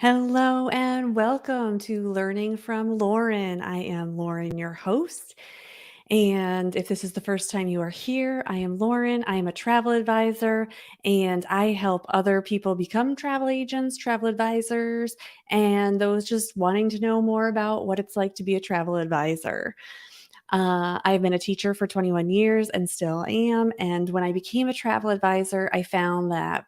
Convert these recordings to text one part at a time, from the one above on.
Hello and welcome to Learning from Lauren. I am Lauren, your host. And if this is the first time you are here, I am Lauren. I am a travel advisor and I help other people become travel agents, travel advisors, and those just wanting to know more about what it's like to be a travel advisor. I've been a teacher for 21 years and still am. And when I became a travel advisor, I found that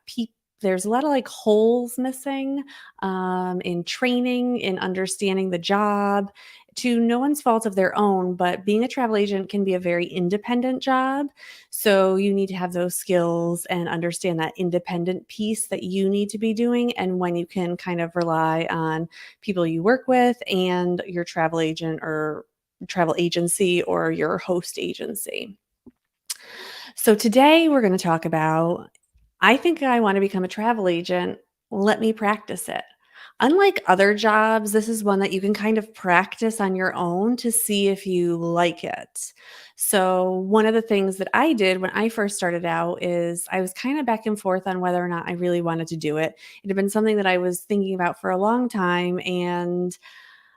there's a lot of like holes missing in training, in understanding the job to no one's fault of their own, but being a travel agent can be a very independent job. So you need to have those skills and understand that independent piece that you need to be doing and when you can kind of rely on people you work with and your travel agent or travel agency or your host agency. So today we're going to talk about I think I want to become a travel agent. Let me practice it. Unlike other jobs, this is one that you can kind of practice on your own to see if you like it. So, one of the things that I did when I first started out is I was kind of back and forth on whether or not I really wanted to do it. It had been something that I was thinking about for a long time, and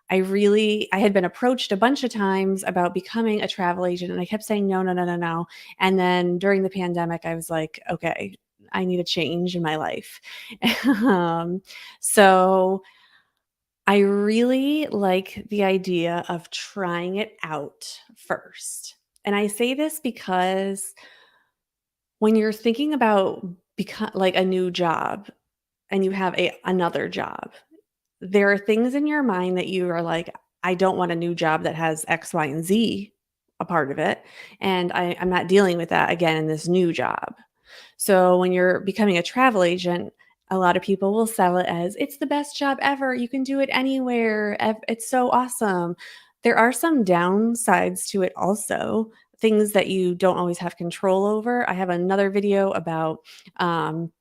I had been approached a bunch of times about becoming a travel agent, and I kept saying, no, no, no, no, no. And then during the pandemic, I was like, okay, I need a change in my life. um, so I really like the idea of trying it out first. And I say this because when you're thinking about like a new job and you have another job, there are things in your mind that you are like, I don't want a new job that has X, Y, and Z a part of it. And I'm not dealing with that again in this new job. So when you're becoming a travel agent, a lot of people will sell it as it's the best job ever. You can do it anywhere. It's so awesome. There are some downsides to it also, things that you don't always have control over. I have another video about um,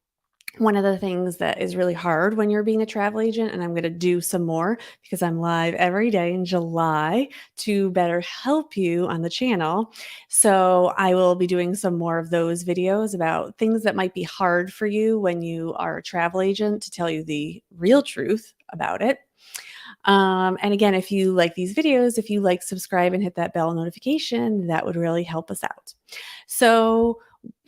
one of the things that is really hard when you're being a travel agent, and I'm going to do some more because I'm live every day in July to better help you on the channel. So I will be doing some more of those videos about things that might be hard for you when you are a travel agent to tell you the real truth about it. And again, if you like these videos, if you like, subscribe and hit that bell notification, that would really help us out. So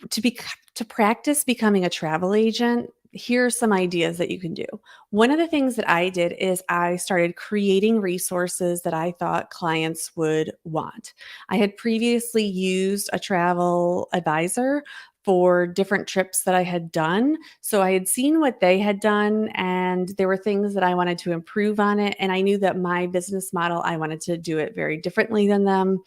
to be to practice becoming a travel agent, here are some ideas that you can do. One of the things that I did is I started creating resources that I thought clients would want. I had previously used a travel advisor for different trips that I had done. So I had seen what they had done, and there were things that I wanted to improve on it. And I knew that my business model, I wanted to do it very differently than them.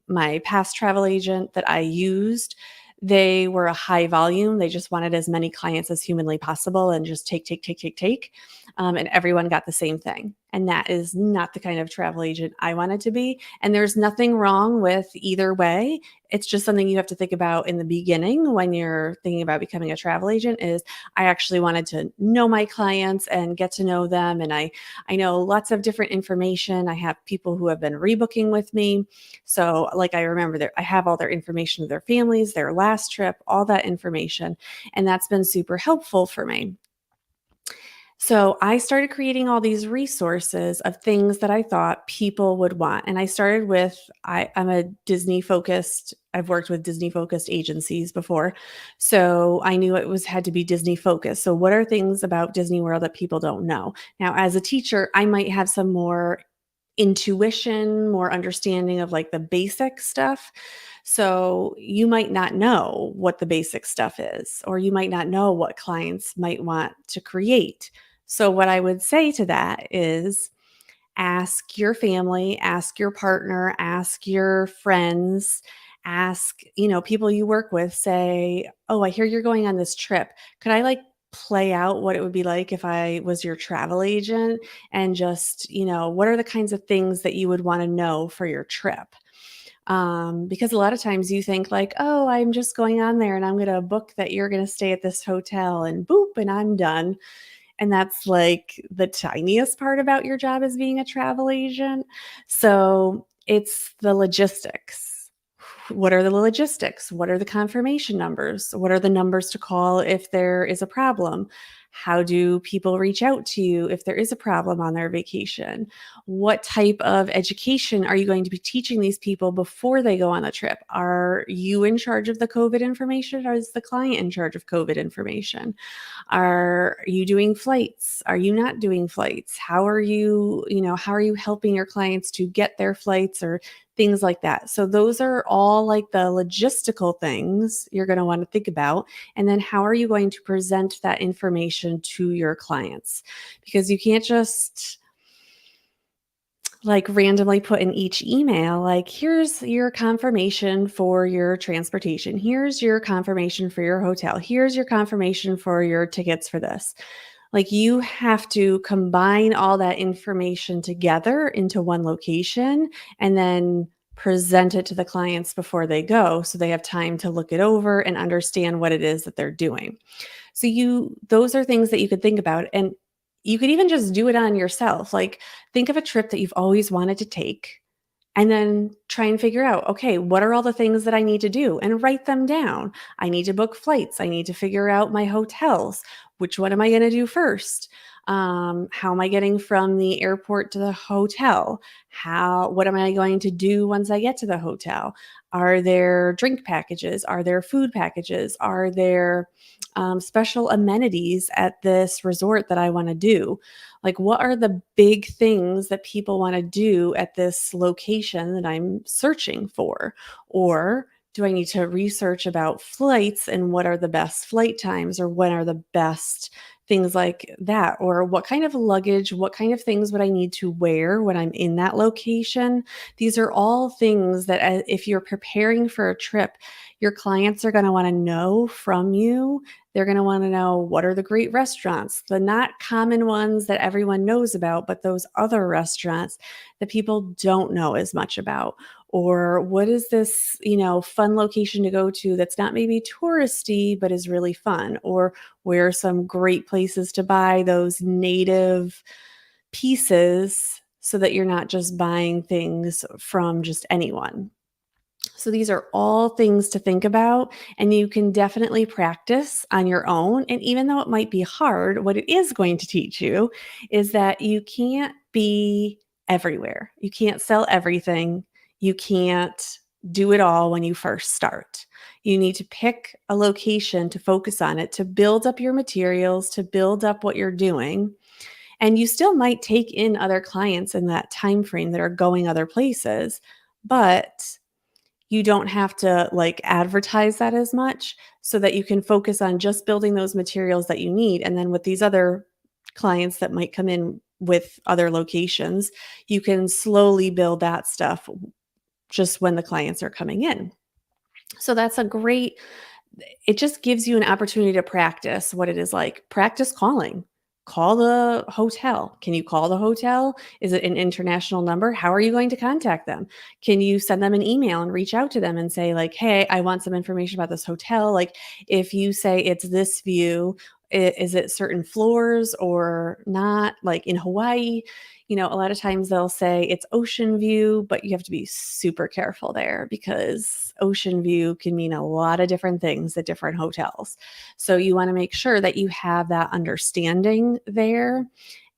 My past travel agent that I used, they were a high volume. They just wanted as many clients as humanly possible and just take, take, take, take, take. And everyone got the same thing. And that is not the kind of travel agent I wanted to be. And there's nothing wrong with either way. It's just something you have to think about in the beginning when you're thinking about becoming a travel agent is I actually wanted to know my clients and get to know them. And I know lots of different information. I have people who have been rebooking with me. So like I remember I have all their information of their families, their last trip, all that information. And that's been super helpful for me. So I started creating all these resources of things that I thought people would want. And I started with I'm a Disney focused, I've worked with Disney focused agencies before. So I knew it had to be Disney focused. So what are things about Disney World that people don't know? Now, as a teacher, I might have some more intuition, more understanding of like the basic stuff. So you might not know what the basic stuff is, or you might not know what clients might want to create. So, what I would say to that is ask your family, ask your partner, ask your friends, ask, people you work with, say, oh, I hear you're going on this trip. Could I like play out what it would be like if I was your travel agent and just, what are the kinds of things that you would want to know for your trip? Because a lot of times you think like, oh, I'm just going on there and I'm going to book that you're going to stay at this hotel and boop, and I'm done. And that's like the tiniest part about your job as being a travel agent. So it's the logistics. What are the logistics? What are the confirmation numbers? What are the numbers to call if there is a problem? How do people reach out to you if there is a problem on their vacation? What type of education are you going to be teaching these people before they go on the trip? Are you in charge of the COVID information, or is the client in charge of COVID information? Are you doing flights? Are you not doing flights? How are you helping your clients to get their flights or things like that? So those are all like the logistical things you're going to want to think about. And then how are you going to present that information to your clients? Because you can't just like randomly put in each email, like, here's your confirmation for your transportation. Here's your confirmation for your hotel. Here's your confirmation for your tickets for this. Like, you have to combine all that information together into one location and then present it to the clients before they go so they have time to look it over and understand what it is that they're doing. So those are things that you could think about, and you could even just do it on yourself. Like, think of a trip that you've always wanted to take and then try and figure out, okay, what are all the things that I need to do, and write them down. I need to book flights. I need to figure out my hotels. Which one am I going to do first? How am I getting from the airport to the hotel? What am I going to do once I get to the hotel? Are there drink packages? Are there food packages? Are there special amenities at this resort that I want to do? Like, what are the big things that people want to do at this location that I'm searching for? Or do I need to research about flights and what are the best flight times, or when are the best things like that? Or what kind of luggage, what kind of things would I need to wear when I'm in that location? These are all things that, if you're preparing for a trip, your clients are going to want to know from you. They're going to want to know, what are the great restaurants, the not common ones that everyone knows about, but those other restaurants that people don't know as much about. Or what is this, fun location to go to that's not maybe touristy, but is really fun? Or where are some great places to buy those native pieces so that you're not just buying things from just anyone? So these are all things to think about, and you can definitely practice on your own. And even though it might be hard, what it is going to teach you is that you can't be everywhere. You can't sell everything. You can't do it all when you first start. You need to pick a location to focus on it, to build up your materials, to build up what you're doing. And you still might take in other clients in that time frame that are going other places, but you don't have to like advertise that as much, so that you can focus on just building those materials that you need. And then with these other clients that might come in with other locations, you can slowly build that stuff just when the clients are coming in. So that's a great, it just gives you an opportunity to practice what it is like. Practice calling. Call the hotel. Can you call the hotel? Is it an international number? How are you going to contact them? Can you send them an email and reach out to them and say, like, hey, I want some information about this hotel. Like, if you say it's this view, is it certain floors or not? Like in Hawaii, a lot of times they'll say it's ocean view, but you have to be super careful there, because ocean view can mean a lot of different things at different hotels. So you want to make sure that you have that understanding there.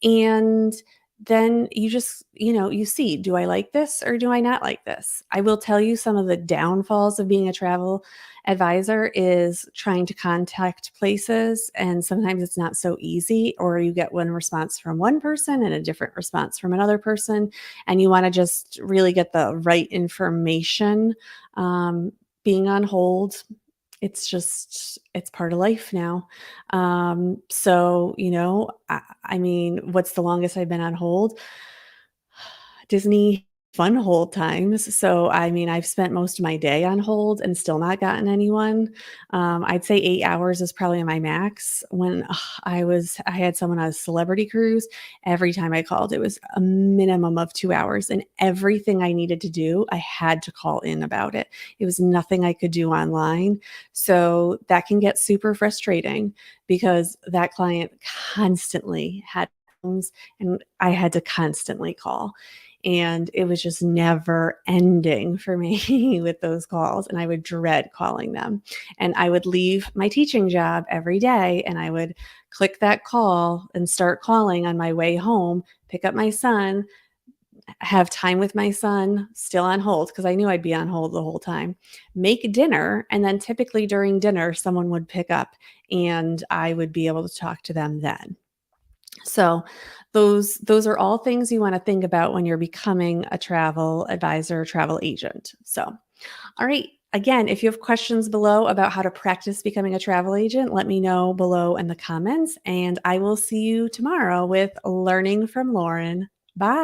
And then you just, you see, do I like this or do I not like this? I will tell you, some of the downfalls of being a travel advisor is trying to contact places, and sometimes it's not so easy, or you get one response from one person and a different response from another person, and you want to just really get the right information. Being on hold, it's part of life now. So, I mean, what's the longest I've been on hold? Disney Fun hold times. So, I mean, I've spent most of my day on hold and still not gotten anyone. I'd say 8 hours is probably my max. When I had someone on a celebrity cruise, every time I called, it was a minimum of 2 hours, and everything I needed to do, I had to call in about it. It was nothing I could do online. So that can get super frustrating, because that client constantly had problems and I had to constantly call. And it was just never ending for me with those calls. And I would dread calling them. And I would leave my teaching job every day and I would click that call and start calling on my way home, pick up my son, have time with my son, still on hold because I knew I'd be on hold the whole time, make dinner, and then typically during dinner, someone would pick up and I would be able to talk to them then. So those are all things you want to think about when you're becoming a travel advisor, travel agent. So, all right. Again, if you have questions below about how to practice becoming a travel agent, let me know below in the comments and I will see you tomorrow with Learning from Lauren. Bye.